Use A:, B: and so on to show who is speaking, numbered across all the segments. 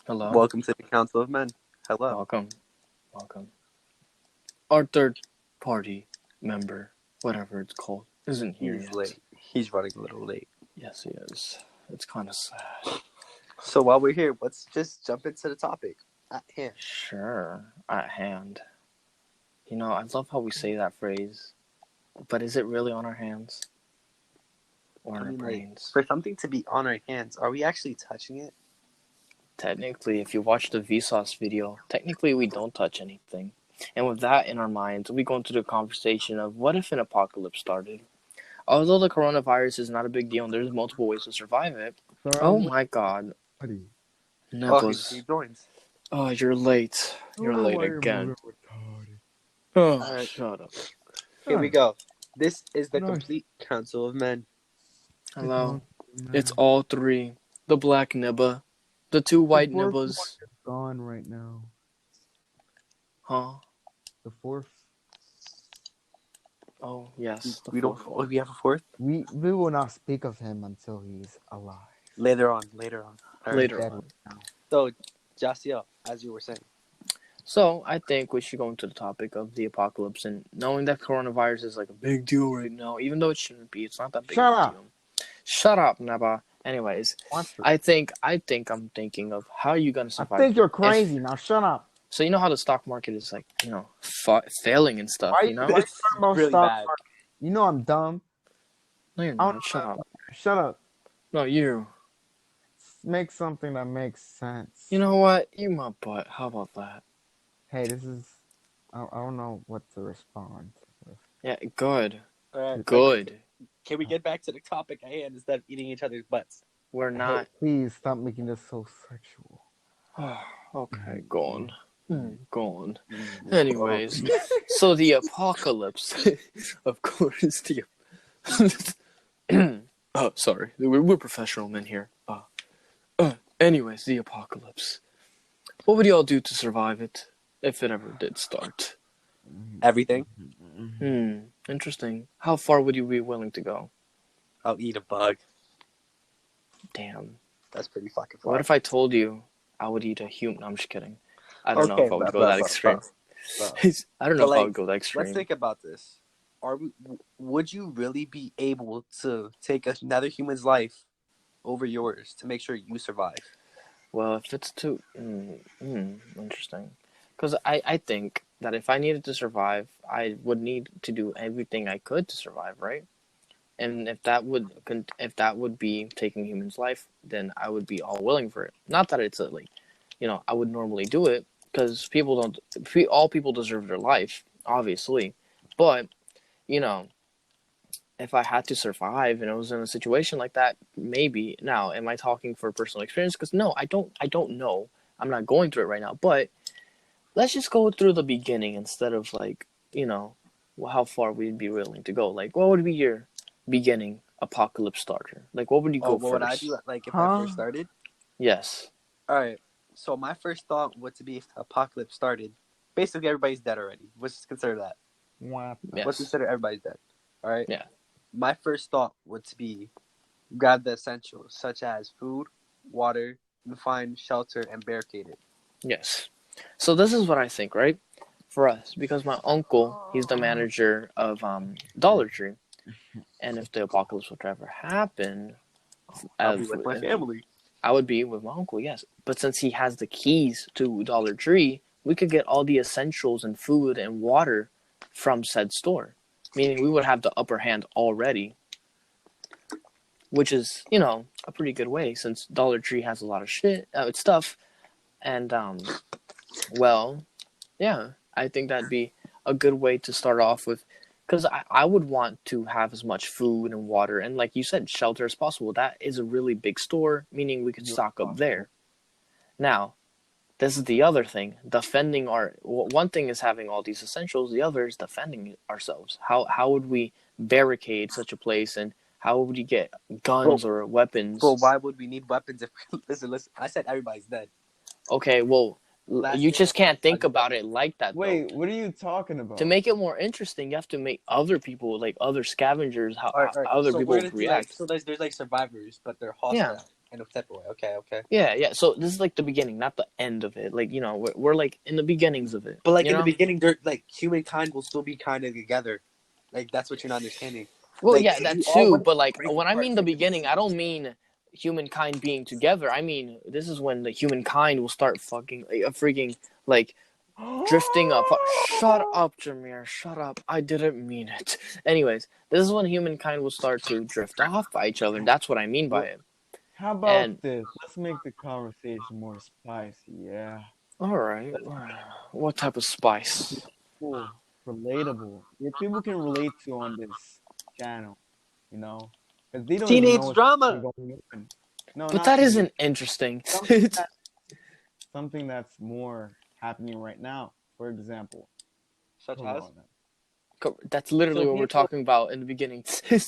A: Hello.
B: Welcome to the Council of Men. Hello.
A: Welcome. Welcome. Our third party member, whatever it's called, isn't here
B: He's
A: yet.
B: late. He's running a little late.
A: Yes, he is. It's kind of sad.
B: So while we're here, let's just jump into the topic at hand.
A: Sure. At hand. You know, I love how we say that phrase, but is it really on our hands? Or on our brains?
B: For something to be on our hands, are we actually touching it?
A: Technically, if you watch the Vsauce video, technically we don't touch anything. And with that in our minds, we go into the conversation of what if an apocalypse started? Although the coronavirus is not a big deal and there's multiple ways to survive it. Oh my god. Nipples.
B: He joins.
A: Oh, you're late. You're late again. Oh,
B: Alright.
A: shut up.
B: Here we go. This is the complete Council of Men.
A: Hello. It's all three. The black nibba. The two white nibbas.
C: Gone right now.
A: Huh?
C: The fourth.
A: Oh, yes.
B: We have a fourth?
C: We will not speak of him until he's alive.
B: Later on. All
A: Later
B: right.
A: on.
B: So, Jaciel, as you were saying.
A: So, I think we should go into the topic of the apocalypse and knowing that coronavirus is like a big deal right now, even though it shouldn't be. It's not that big of a deal. Shut up, Naba. Anyways, I'm thinking of how are you gonna survive.
C: I think you're crazy. Now shut up.
A: So you know how the stock market is like, failing and stuff,
C: Why
A: you know?
B: It's really bad.
C: You know I'm dumb.
A: No, you're not. Shut up.
C: Shut up.
A: No, you.
C: Make something that makes sense.
A: You know what? You my butt. How about that?
C: Hey, this is... I don't know what to respond with.
A: Yeah, good.
B: All right.
A: Good.
B: Can we get back to the topic at hand instead of eating each other's butts?
A: We're not.
C: Please stop making this so sexual.
A: Okay, go on. Go on. Anyways, so the apocalypse, of course, oh, sorry. We're professional men here. Anyways, the apocalypse. What would y'all do to survive it, if it ever did start?
B: Everything.
A: Interesting. How far would you be willing to go?
B: I'll eat a bug.
A: Damn.
B: That's pretty fucking far.
A: What if I told you I would eat a human? No, I'm just kidding. I don't know if I would go that extreme. I don't know if I would go that extreme.
B: Let's think about this. Would you really be able to take another human's life over yours to make sure you survive?
A: Well, if it's too... interesting. Because I think that if I needed to survive, I would need to do everything I could to survive, right? And if that would be taking humans' life, then I would be all willing for it. Not that it's I would normally do it, because all people deserve their life, obviously. But, if I had to survive and I was in a situation like that, maybe. Now, am I talking for personal experience? Because no, I don't know. I'm not going through it right now. But let's just go through the beginning instead of how far we'd be willing to go. Like, what would be your beginning apocalypse starter? Like, what would you go first?
B: What would I do? Like, if I first started?
A: Yes.
B: All right. So my first thought would to be if the apocalypse started, basically everybody's dead already. Let's just consider that.
C: Yes.
B: Let's consider everybody's dead. All right?
A: Yeah.
B: My first thought would to be grab the essentials, such as food, water, and find shelter and barricade it.
A: Yes. So this is what I think, right? For us, because my uncle, he's the manager of Dollar Tree. And if the apocalypse would ever happen,
B: I'll be with my family.
A: I would be with my uncle, yes. But since he has the keys to Dollar Tree, we could get all the essentials and food and water from said store. Meaning we would have the upper hand already. Which is, a pretty good way since Dollar Tree has a lot of stuff. And, yeah, I think that'd be a good way to start off with. Because I would want to have as much food and water and, like you said, shelter as possible. That is a really big store, meaning we could stock up there. Now, this is the other thing. Defending one thing is having all these essentials. The other is defending ourselves. How would we barricade such a place, and how would you get guns or weapons?
B: Well, why would we need weapons if... Listen. I said everybody's dead.
A: Okay, well... You just can't think about it like that.
C: Wait,
A: though.
C: What are you talking about?
A: To make it more interesting, you have to make other people, like other scavengers, how other people react.
B: So there's like survivors, but they're hostile. In a type of way. Okay.
A: Yeah. So this is like the beginning, not the end of it. Like, we're like in the beginnings of it.
B: But like
A: you
B: in the
A: know?
B: beginning, they're like humankind will still be kind of together. Like that's what you're not understanding.
A: Well,
B: Like
A: yeah,
B: we
A: that
B: all
A: too.
B: wouldn't
A: But like
B: break
A: when I
B: apart
A: mean the
B: for
A: beginning, I don't
B: instance.
A: mean humankind being together. I mean this is when the humankind will start fucking freaking like drifting up. Shut up, Jameer. Shut up. I didn't mean it. Anyways, this is when humankind will start to drift off by each other. And that's what I mean by
C: Well,
A: it.
C: how
A: And
C: about this? Let's make the conversation more spicy. Yeah.
A: all right,
C: Let's
A: what type of spice?
C: cool, relatable. If people can relate to on this channel, you know, because they don't even know
B: Teenage
C: what's
B: drama,
C: going on. No,
A: But
C: not
A: that
C: teenage.
A: isn't interesting.
C: Something that something that's more happening right now. For example,
B: such as.
C: Corona.
A: That's literally
C: So
A: what we're
C: people.
A: talking about in the beginning. See,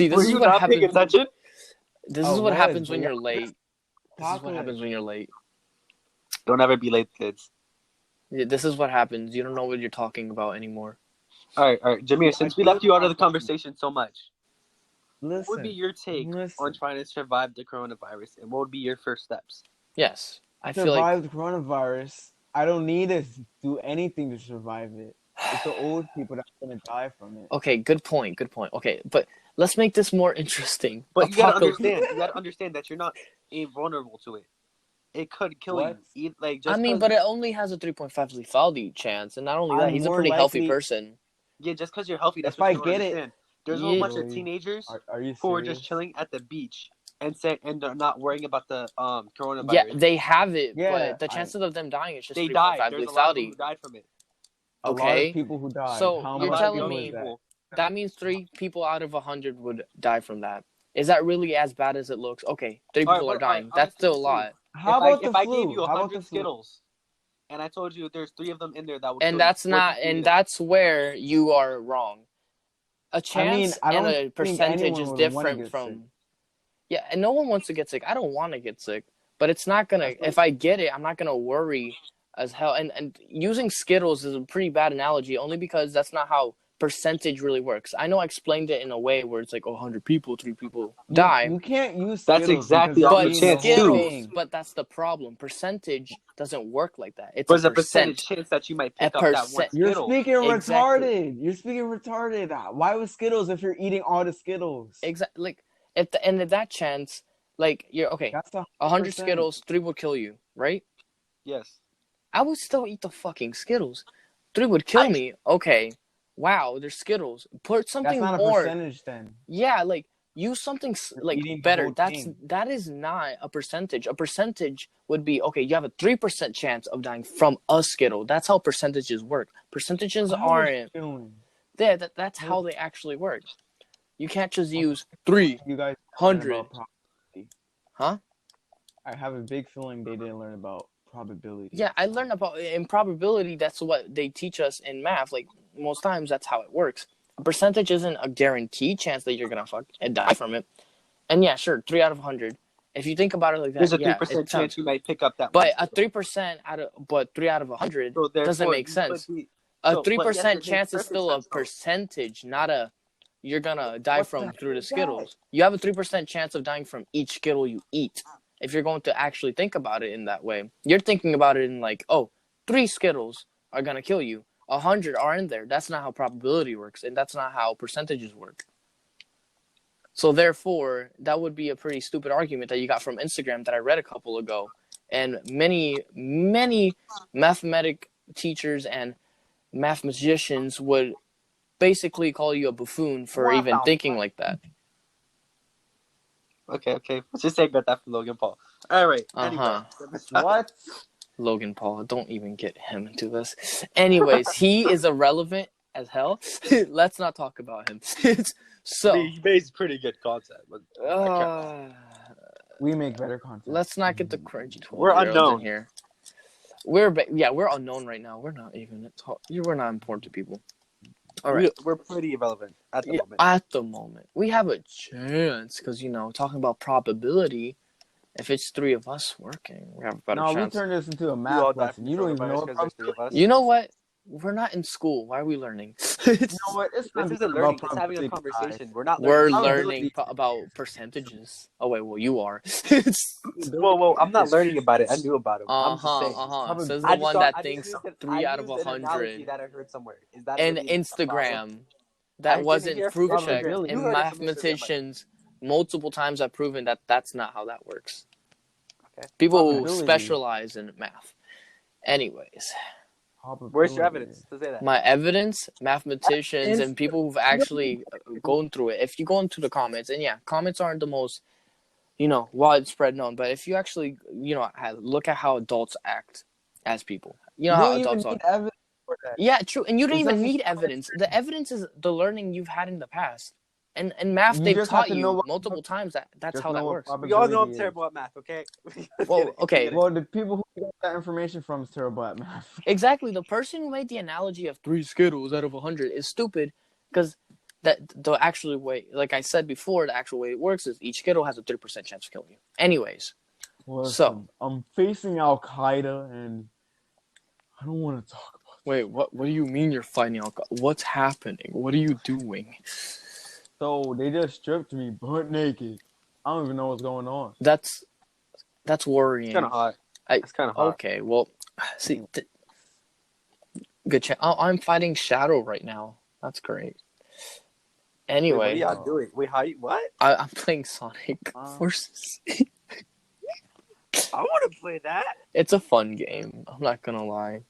B: Were
A: this is
B: you
A: what
B: not paying
A: happens.
B: attention?
A: This
C: I
A: is what
C: was,
A: happens
C: but
A: when
C: yeah,
A: you're
C: this
A: late. This is what happens
C: apocalypse.
A: when you're late.
B: Don't ever be late, kids.
A: Yeah, this is what happens. You don't know what you're talking about anymore.
B: All right, Jameer.
C: I
B: Since we
C: do
B: left you out of
C: have
B: the
C: something.
B: conversation so much, what would be
C: Listen,
B: your take on
C: listen.
B: trying to survive the coronavirus, and what would be your first steps?
A: Yes, I feel like
C: Survive the coronavirus. I don't need to do anything to survive it. It's the old people that's gonna die from it.
A: okay. Good point. Good point. Okay, but let's make this more interesting.
B: But you gotta
A: Apocalypse.
B: understand. You gotta understand that you're not invulnerable to it. It could kill
C: What?
B: you. Like
A: I
B: just
A: mean,
B: cause.
A: but it only has a 3.5 lethality chance, and not only that,
C: I'm
A: he's a
C: more
A: pretty healthy
C: likely
A: person.
B: Yeah, just because you're healthy, that's
C: if
B: what
C: I
B: you don't
C: get it.
B: understand. There's a whole
A: Yeah,
B: bunch of
C: Really?
B: teenagers
C: Are you
B: who are just
C: serious?
B: chilling at the beach and they're not worrying about the
A: yeah,
B: coronavirus.
A: they have it,
C: Yeah,
A: but the
C: I
A: chances of them dying is just
B: They died.
A: 3.5
B: There's a lot of them
A: lethality.
B: who died from it.
C: a lot of
A: Okay,
C: people who died.
A: so
C: How
B: A
A: you're
C: much
B: lot of
A: telling
B: young
C: people is
A: me
C: that?
B: people.
A: that means 3 people out of 100 would die from that. Is that really as bad as it looks? Okay, three
B: All right,
A: people are
B: all right.
A: dying.
B: I'm gonna
A: That's
B: say
A: still a
B: this to you.
A: lot.
C: How about the
B: If I gave
C: flu?
B: you a
C: How about the
B: hundred
C: flu?
B: Skittles and I told you there's 3 of them in there that would
A: And
B: kill you,
A: that's
B: would you
A: not,
B: eat
A: and
B: them?
A: that's where you are wrong. A
C: I mean,
A: chance
C: I
A: and
C: don't
A: a
C: think
A: percentage
C: anyone
A: is
C: would want to
A: different
C: get sick.
A: from, yeah, and no one wants to get sick. I don't want to get sick, but it's not gonna,
C: That's
A: if I get it, I'm not gonna worry as hell. And using Skittles is a pretty bad analogy only because that's not how percentage really works. I know I explained it in a way where it's like, 100 people, 3 people die.
C: you can't use
B: That's
C: Skittles because
B: exactly
C: you're
B: off the
A: But
C: eating the
B: chance
C: whole
B: too.
A: Skittles,
C: thing.
A: but that's the problem. Percentage doesn't work like that. It's
B: But
A: a
B: there's a percentage
A: percent.
B: chance that you might
A: A
B: pick up that one
A: percent.
C: You're
B: Skittle.
C: speaking
A: Exactly.
C: retarded. You're speaking retarded. Why with Skittles if you're eating all the Skittles?
A: Exactly. Like, if the, and if that chance, like, you're okay.
C: That's
A: 100
C: 100%.
A: Skittles, 3 would kill you, right?
B: Yes.
A: I would still eat the fucking Skittles. 3 would kill
B: I
A: me. Okay. Wow, they're Skittles. Put
C: That's
A: something
C: not a
A: more.
C: percentage then.
A: Yeah, like, use something
C: You're
A: like
C: eating the
A: better.
C: whole thing.
A: That is not a percentage. A percentage would be, okay, you have a 3% chance of dying from a Skittle. That's how percentages work. Percentages
C: I was
A: aren't
C: feeling.
A: there. That's
C: I was,
A: how they actually work. You can't just
C: okay,
A: use 300.
C: you guys learn about probability.
A: Huh?
C: I have a big feeling they didn't learn about probability.
A: Yeah, I learned about improbability. That's what they teach us in math. Like, most times, that's how it works. A percentage isn't a guaranteed chance that you're gonna fuck and die from it. And yeah, sure, 3 out of 100. If you think about it like
B: There's
A: that,
B: a
A: yeah,
B: 3%
A: it
B: chance
A: sounds.
B: you might pick up that one
A: But a
B: Skittle.
A: 3% but 3 out of 100
B: So
A: doesn't
B: therefore,
A: make
B: you could
A: sense.
B: be.
A: A
B: So,
A: three
B: but yes,
A: percent
B: it makes
A: chance is
B: perfect
A: still a
B: sense though.
A: percentage, not a you're gonna die
C: What the
A: from
C: hell
A: through the
C: is that?
A: Skittles. You have a 3% chance of dying from each Skittle you eat. If you're going to actually think about it in that way, you're thinking about it in like, 3 Skittles are gonna kill you. 100 are in there. That's not how probability works, and that's not how percentages work. So therefore, that would be a pretty stupid argument that you got from Instagram that I read a couple ago, and many mathematic teachers and mathematicians would basically call you a buffoon for
B: What
A: even
B: the
A: thinking
B: fuck?
A: like that.
B: Okay. Let's just say got that from Logan Paul. All right. Anyway.
C: What?
A: Logan Paul, don't even get him into this. Anyways, he is irrelevant as hell. Let's not talk about him. So,
B: I mean, he makes pretty good content, but
C: We make better content.
A: let's not get the cringy 12-year-olds
B: we're
A: in
B: unknown.
A: here. We're unknown right now. We're not even. We're not important to people. All right.
B: We're pretty irrelevant at the moment.
A: At the moment, we have a chance because talking about probability. If it's 3 of us working, we have a better
C: No, we
A: chance.
C: turned this into a
B: We all
C: math
B: die
C: lesson.
B: from
C: You don't even know
B: coronavirus
C: what
B: because there's 3 of us.
A: You know what? We're not in school. Why are we learning?
C: You know what? It's
B: This
C: not
B: isn't
C: about
B: learning. It's having a
C: probability, guys.
B: conversation. We're not learning
A: We're
B: probability.
A: learning about percentages. Oh wait, well you are.
B: Whoa! I'm not
C: It's
B: learning about it. I knew about it. I'm just saying.
A: Says the
C: probability.
A: one that
B: I just
A: thinks
B: used an, I
A: 3 out of
B: used
A: a
B: an analogy
A: hundred.
B: that I heard somewhere. Is that
A: And
B: really a problem?
A: Instagram
B: I
A: that
B: didn't
A: wasn't
B: hear from
A: proof checked,
C: Probability.
B: Instagram. You
A: and
B: heard it from Instagram.
A: mathematicians multiple times have proven that that's not how that works.
B: Okay.
A: People who
C: Probability.
A: specialize in math. Anyways,
B: Where's your evidence to say that?
A: my evidence, mathematicians, and people who've actually gone through it. If you go into the comments, and yeah, comments aren't the most, widespread known, but if you actually, look at how adults act as people,
C: You
A: how
C: don't even
A: adults are.
C: need evidence for that.
A: Yeah, true. And you don't
C: It's
A: even
C: just
A: need evidence. The evidence is the learning you've had in the past. And math,
C: you
A: they've
C: just have
A: taught
C: to know
A: you
C: what
A: multiple times that's
C: just
A: how
C: know
A: that
C: what
A: works.
B: We all know I'm
C: probability is.
B: terrible at math. Okay.
A: Well, okay.
C: Well, the people who got that information from is terrible at math.
A: Exactly. The person who made the analogy of 3 Skittles out of 100 is stupid because that the actual way, like I said before, the actual way it works is each Skittle has a 30% chance of killing you. Anyways,
C: Listen,
A: so
C: I'm facing Al Qaeda, and I don't want to talk about.
A: wait, what do you mean you're fighting alcohol? What's happening? What are you doing?
C: So they just stripped me butt naked. I don't even know what's going on.
A: That's worrying.
B: It's kind of hot. It's kind of hot.
A: Okay, well, see, good chance. Oh, I'm fighting Shadow right now. That's great. Anyway,
B: Wait, what are y'all doing? Wait, what?
A: I'm playing Sonic Forces.
B: I want to play that.
A: It's a fun game. I'm not gonna lie.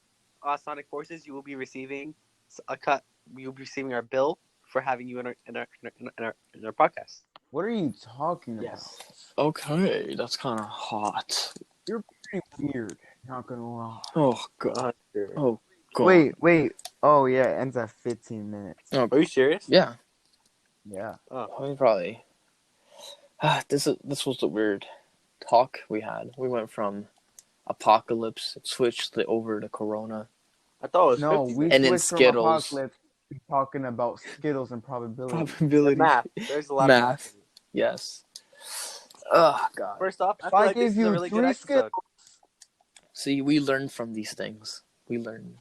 B: Sonic Forces, you will be receiving a cut. You'll be receiving our bill for having you in our podcast.
C: What are you talking
B: Yes.
C: about?
A: Okay, that's kind of hot.
C: You're pretty weird. Not gonna lie.
A: Oh god. Oh god.
C: Wait. Oh yeah, it ends at 15 minutes.
A: Oh,
B: Are you serious?
A: yeah.
C: Yeah.
A: We probably. This was the weird talk we had. We went from apocalypse, switched over to Corona.
B: I thought it was
C: No,
B: 50
C: we
A: And then
C: switched from
A: Skittles.
C: apocalypse to talking about Skittles and probability.
A: Probability.
B: math. There's a lot of math.
A: Yes. Oh god.
B: First off, I
C: If
B: feel
C: I
B: like this
C: gave
B: is a
C: you
B: really good
C: 3
B: episode.
C: Skittles,
A: See, we learn from these things. We learn.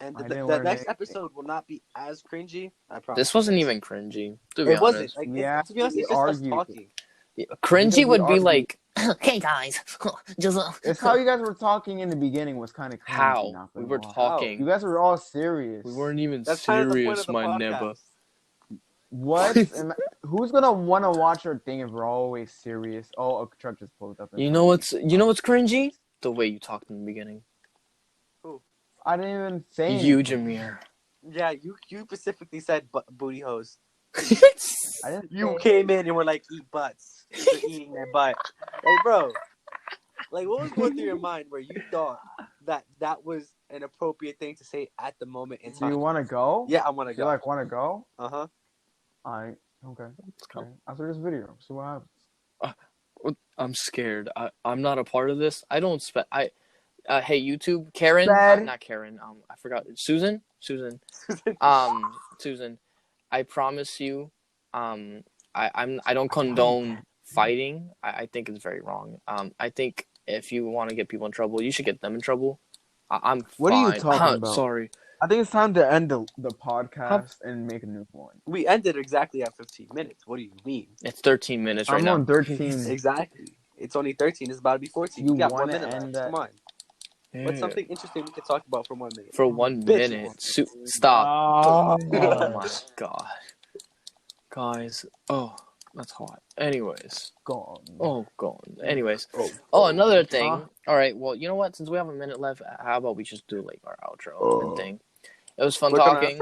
B: And
C: I
B: the
C: didn't learn
B: next
C: anything.
B: episode will not be as cringy. I promise.
A: This wasn't even cringy, to be
B: It wasn't.
A: honest.
B: Like,
C: Yeah,
B: to be honest,
C: we
B: it's just us
C: argued.
B: talking.
A: Cringy
C: we
A: would be
C: argued.
A: like, hey guys, just
C: It's how you guys were talking in the beginning was kind of cringy.
A: how
C: Not
A: we
C: gonna
A: were
C: lie.
A: talking.
C: You guys were all serious.
A: We weren't even
B: That's kind of the point
A: serious,
B: of the
A: my
B: podcast.
A: neighbor.
C: What? Who's gonna want to watch our thing if we're always serious? Oh, a truck just pulled up.
A: You know what's cringy? The way you talked in the beginning.
C: I didn't even say
A: You,
C: anything.
A: Jameer.
B: Yeah, you specifically said booty hose.
C: I didn't.
B: You came in and were like, eat butts. You're eating their butt. Like, bro, like, what was going through your mind where you thought that was an appropriate thing to say at the moment in
C: Do
B: time?
C: you want to go?
B: Yeah, I want to
C: You
B: go.
C: want to go?
B: Uh-huh.
C: Alright. Okay.
A: Let's go.
C: After this video, see what happens.
A: I'm scared. I'm not a part of this. I don't hey YouTube, Karen,
C: Sad.
A: not Karen. I forgot. Susan. Susan. I promise you, I don't condone fighting. I think it's very wrong. I think if you want to get people in trouble, you should get them in trouble. I'm
C: What
A: fine.
C: are you talking about?
A: Sorry.
C: I think it's time to end the podcast and make a new one.
B: We ended exactly at 15 minutes. What do you mean?
A: It's 13 minutes right
C: I'm
A: now.
C: on 13.
B: Exactly. It's only 13. It's about to be 14.
C: You
B: We got 1
C: wanna
B: minute
C: end
B: left.
C: that-
B: Come on. What's something interesting we could talk about for 1 minute?
A: For 1
B: Bitch.
A: minute. Stop.
C: Oh.
A: Oh my god. Guys. Oh, that's hot. Anyways.
C: Gone.
A: Oh, gone. Anyways. Another thing. All right. Well, you know what? Since we have a minute left, how about we just do like our outro and thing? It was fun
B: We're gonna
A: talking.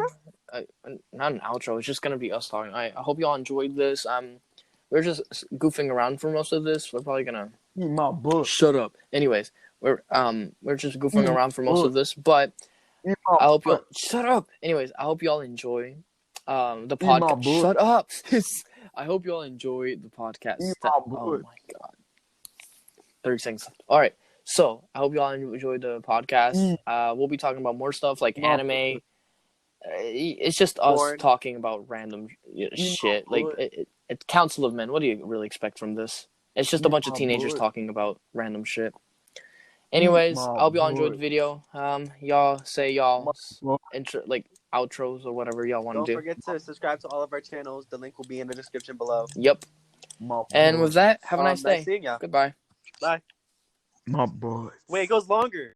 A: Not an outro. It's just gonna be us talking. I hope y'all enjoyed this. We're just goofing around for most of this. We're probably gonna
C: Eat my book.
A: shut up. Anyways, we're just goofing around for most of this, but
C: Eat my
A: I hope y'all
C: book.
A: shut up. Anyways, I hope y'all enjoy the
C: Eat my
A: podcast.
C: book.
A: Shut up. I hope y'all enjoy the podcast.
C: Eat my
A: Oh
C: book.
A: my god. 30 seconds left. All right. So I hope y'all enjoy the podcast. We'll be talking about more stuff like anime. It's just us
B: Porn.
A: talking about random shit. Like it's Council of Men. What do you really expect from this? It's just a bunch of teenagers talking about random shit. Anyways,
C: My
A: I hope y'all enjoyed
C: boy.
A: the video. Y'all say
C: My
A: y'all's
C: boy.
A: intro, like outros or whatever y'all want
B: Don't
A: to do.
B: forget to subscribe to all of our channels. The link will be in the description below.
A: Yep.
C: My
A: And with
C: boy.
A: that, have a nice
B: Nice
A: day.
B: seeing ya.
A: Goodbye.
B: Bye.
C: My boy.
B: Wait, it goes longer.